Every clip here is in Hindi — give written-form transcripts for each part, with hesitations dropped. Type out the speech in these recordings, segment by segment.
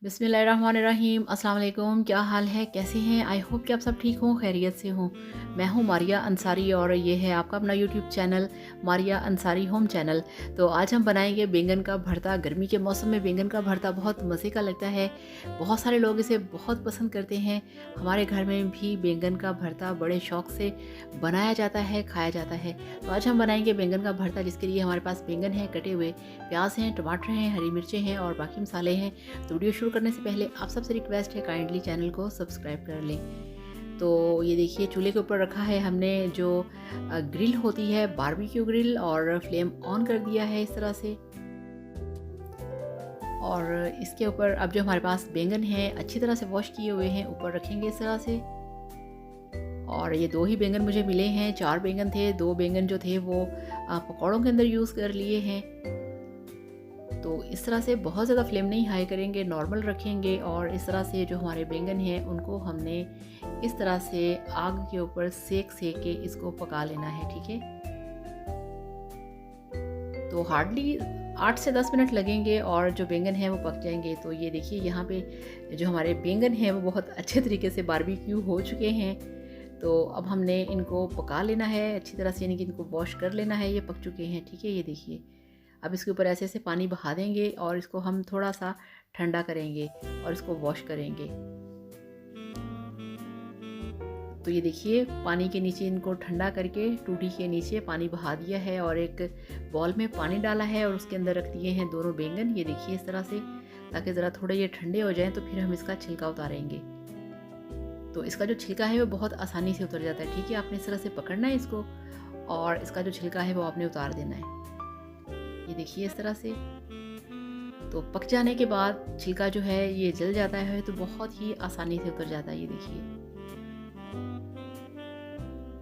बिस्मिल्लाहिर्रहमानिर्रहीम। अस्सलाम वालेकुम। क्या हाल है, कैसे हैं? आई होप कि आप सब ठीक हों, खैरियत से हों। मैं हूं मारिया अंसारी और ये है आपका अपना YouTube channel Maria Ansari home channel. तो आज हम बनाएंगे बैंगन का भरता। गर्मी के मौसम में बैंगन का भरता बहुत मज़े का लगता है। बहुत सारे लोग इसे बहुत पसंद करते हैं। हमारे घर में भी बैंगन का भरता बड़े शौक से बनाया जाता है, खाया जाता है। तो आज हम बनाएंगे बैंगन का भरता, जिसके लिए हमारे पास बैंगन है, कटे हुए प्याज हैं, टमाटर हैं, हरी मिर्चें हैं और बाकी मसाले हैं। तो वीडियो शुरू करने से पहले आप सबसे रिक्वेस्ट है, काइंडली चैनल को सब्सक्राइब कर लें। तो ये देखिए, चूल्हे के ऊपर रखा है हमने जो ग्रिल होती है, बारबेक्यू ग्रिल, और फ्लेम ऑन कर दिया है इस तरह से। और इसके ऊपर अब जो हमारे पास बैंगन हैं अच्छी तरह से वॉश किए हुए हैं, ऊपर रखेंगे इस तरह से। और ये 2 ही बैंगन मुझे मिले हैं, 4 बैंगन थे, 2 बैंगन जो थे वो पकौड़ों के अंदर यूज़ कर लिए हैं। तो इस तरह से बहुत ज़्यादा फ्लेम नहीं हाई करेंगे, नॉर्मल रखेंगे। और इस तरह से जो हमारे बैंगन हैं उनको हमने इस तरह से आग के ऊपर सेक के इसको पका लेना है, ठीक है। तो हार्डली 8 से 10 मिनट लगेंगे और जो बैंगन है वो पक जाएंगे। तो ये देखिए, यहाँ पे जो हमारे बैंगन हैं वो बहुत अच्छे तरीके से बारबेक्यू हो चुके हैं। तो अब हमने इनको पका लेना है अच्छी तरह से, यानी कि इनको वॉश कर लेना है। ये पक चुके हैं, ठीक है। ये देखिए, अब इसके ऊपर ऐसे ऐसे पानी बहा देंगे और इसको हम थोड़ा सा ठंडा करेंगे और इसको वॉश करेंगे। तो ये देखिए, पानी के नीचे इनको ठंडा करके टूटी के नीचे पानी बहा दिया है और एक बॉल में पानी डाला है और उसके अंदर रख दिए हैं दोनों बैंगन। ये देखिए इस तरह से, ताकि ज़रा थोड़े ये ठंडे हो जाएं तो फिर हम इसका छिलका उतारेंगे। तो इसका जो छिलका है वो बहुत आसानी से उतर जाता है, ठीक है। आपने इस तरह से पकड़ना है इसको और इसका जो छिलका है वो आपने उतार देना है। ये देखिए इस तरह से। तो पक जाने के बाद छिलका जो है ये जल जाता है, तो बहुत ही आसानी से उतर जाता है। ये देखिए,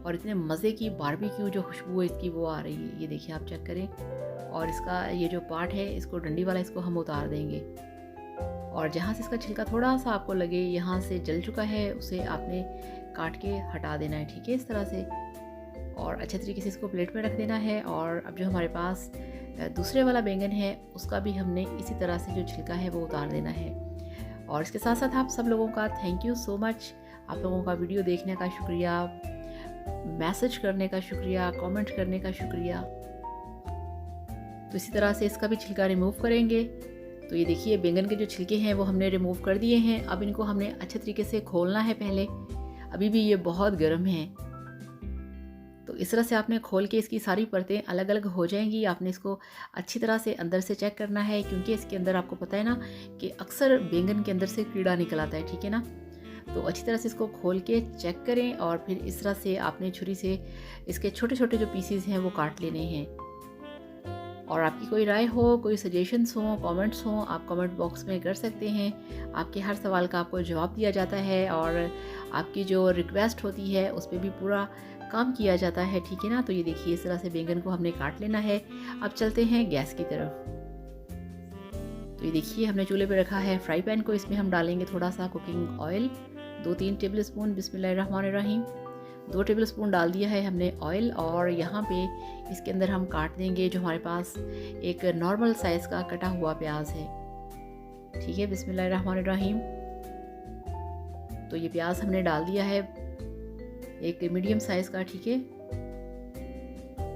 और इतने मज़े की बारबेक्यू जो खुशबू है इसकी वो आ रही है। ये देखिए, आप चेक करें। और इसका ये जो पार्ट है, इसको डंडी वाला, इसको हम उतार देंगे। और जहाँ से इसका छिलका थोड़ा सा आपको लगे यहाँ से जल चुका है, उसे आपने काट के हटा देना है, ठीक है, इस तरह से। और अच्छे तरीके से इसको प्लेट में रख देना है। और अब जो हमारे पास दूसरे वाला बैंगन है उसका भी हमने इसी तरह से जो छिलका है वो उतार देना है। और इसके साथ साथ आप सब लोगों का थैंक यू सो मच। आप लोगों का वीडियो देखने का शुक्रिया, मैसेज करने का शुक्रिया, कमेंट करने का शुक्रिया। तो इसी तरह से इसका भी छिलका रिमूव करेंगे। तो ये देखिए, बैंगन के जो छिलके हैं वो हमने रिमूव कर दिए हैं। अब इनको हमने अच्छे तरीके से खोलना है पहले, अभी भी ये बहुत गर्म है। तो इस तरह से आपने खोल के इसकी सारी परतें अलग अलग हो जाएंगी। आपने इसको अच्छी तरह से अंदर से चेक करना है, क्योंकि इसके अंदर आपको पता है ना कि अक्सर बैंगन के अंदर से कीड़ा निकल आता है, ठीक है ना। तो अच्छी तरह से इसको खोल के चेक करें और फिर इस तरह से आपने छुरी से इसके छोटे छोटे जो पीसीज हैं वो काट लेने हैं। और आपकी कोई राय हो, कोई सजेशंस हो, कमेंट्स हो, आप कमेंट बॉक्स में कर सकते हैं। आपके हर सवाल का आपको जवाब दिया जाता है और आपकी जो रिक्वेस्ट होती है उस पर भी पूरा काम किया जाता है, ठीक है ना। तो ये देखिए, इस तरह से बैंगन को हमने काट लेना है। अब चलते हैं गैस की तरफ। तो ये देखिए, हमने चूल्हे पे रखा है फ्राई पैन को। इसमें हम डालेंगे थोड़ा सा कुकिंग ऑयल, 2-3 टेबल स्पून। बिस्मिल्लाहिर्रहमानिर्रहीम। 2 टेबल स्पून डाल दिया है हमने ऑयल। और यहाँ पे इसके अंदर हम काट देंगे जो हमारे पास एक नॉर्मल साइज़ का कटा हुआ प्याज है, ठीक है। बिस्मिल्लाहिर्रहमानिर्रहीम। तो ये प्याज हमने डाल दिया है, एक मीडियम साइज़ का, ठीक है।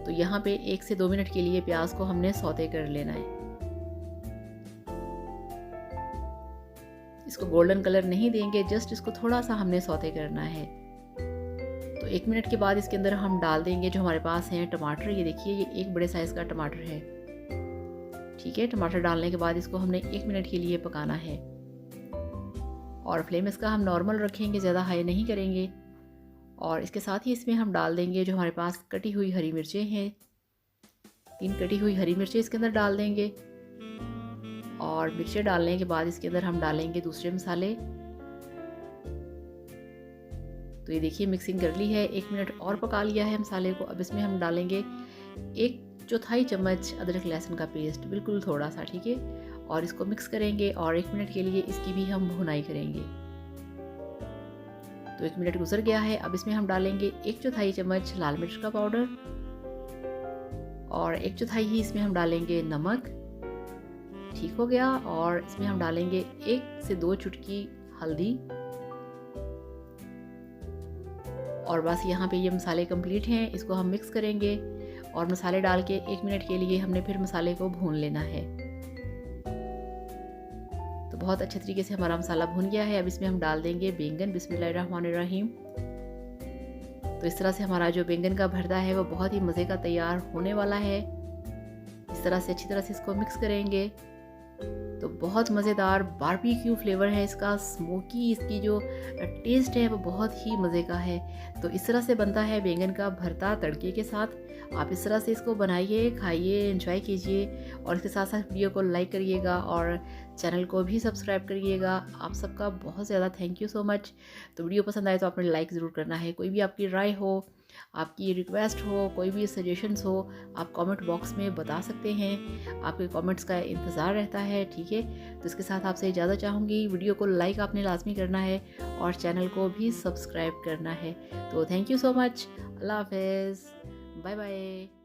तो यहाँ पे 1 से 2 मिनट के लिए प्याज को हमने सौते कर लेना है। इसको गोल्डन कलर नहीं देंगे, जस्ट इसको थोड़ा सा हमने सौते करना है। तो 1 मिनट के बाद इसके अंदर हम डाल देंगे जो हमारे पास हैं टमाटर। ये देखिए, ये एक बड़े साइज़ का टमाटर है, ठीक है। टमाटर डालने के बाद इसको हमने 1 मिनट के लिए पकाना है। और फ्लेम इसका हम नॉर्मल रखेंगे, ज़्यादा हाई नहीं करेंगे। और इसके साथ ही इसमें हम डाल देंगे जो हमारे पास कटी हुई हरी मिर्चें हैं, 3 कटी हुई हरी मिर्चें इसके अंदर डाल देंगे। और मिर्चें डालने के बाद इसके अंदर हम डालेंगे दूसरे मसाले। तो ये देखिए, मिक्सिंग कर ली है, 1 मिनट और पका लिया है मसाले को। अब इसमें हम डालेंगे 1/4 चम्मच अदरक लहसुन का पेस्ट, बिल्कुल थोड़ा सा, ठीक है। और इसको मिक्स करेंगे और 1 मिनट के लिए इसकी भी हम भुनाई करेंगे। तो 1 मिनट गुजर गया है। अब इसमें हम डालेंगे 1/4 चम्मच लाल मिर्च का पाउडर और 1/4 ही इसमें हम डालेंगे नमक, ठीक हो गया और इसमें हम डालेंगे 1 से 2 चुटकी हल्दी। और बस यहाँ पे ये मसाले कंप्लीट हैं, इसको हम मिक्स करेंगे और मसाले डाल के 1 मिनट के लिए हमने फिर मसाले को भून लेना है। तो बहुत अच्छे तरीके से हमारा मसाला भून गया है। अब इसमें हम डाल देंगे बैंगन। बिस्मिल्लाहिर्रहमानिर्रहीम। तो इस तरह से हमारा जो बैंगन का भरता है वो बहुत ही मज़े का तैयार होने वाला है। इस तरह से अच्छी तरह से इसको मिक्स करेंगे। तो बहुत मज़ेदार बारबेक्यू फ्लेवर है इसका, स्मोकी इसकी जो टेस्ट है वो बहुत ही मज़े का है। तो इस तरह से बनता है बैंगन का भरता तड़के के साथ। आप इस तरह से इसको बनाइए, खाइए, एंजॉय कीजिए और इसके साथ साथ वीडियो को लाइक करिएगा और चैनल को भी सब्सक्राइब करिएगा। आप सबका बहुत ज़्यादा थैंक यू सो मच। तो वीडियो पसंद आए तो आपने लाइक ज़रूर करना है। कोई भी आपकी राय हो, आपकी रिक्वेस्ट हो, कोई भी सजेशंस हो, आप कमेंट बॉक्स में बता सकते हैं। आपके कमेंट्स का इंतज़ार रहता है, ठीक है। तो इसके साथ आपसे इजाज़त चाहूँगी। वीडियो को लाइक आपने लाजमी करना है और चैनल को भी सब्सक्राइब करना है। तो थैंक यू सो मच। अल्लाह हाफ़िज़, बाय बाय।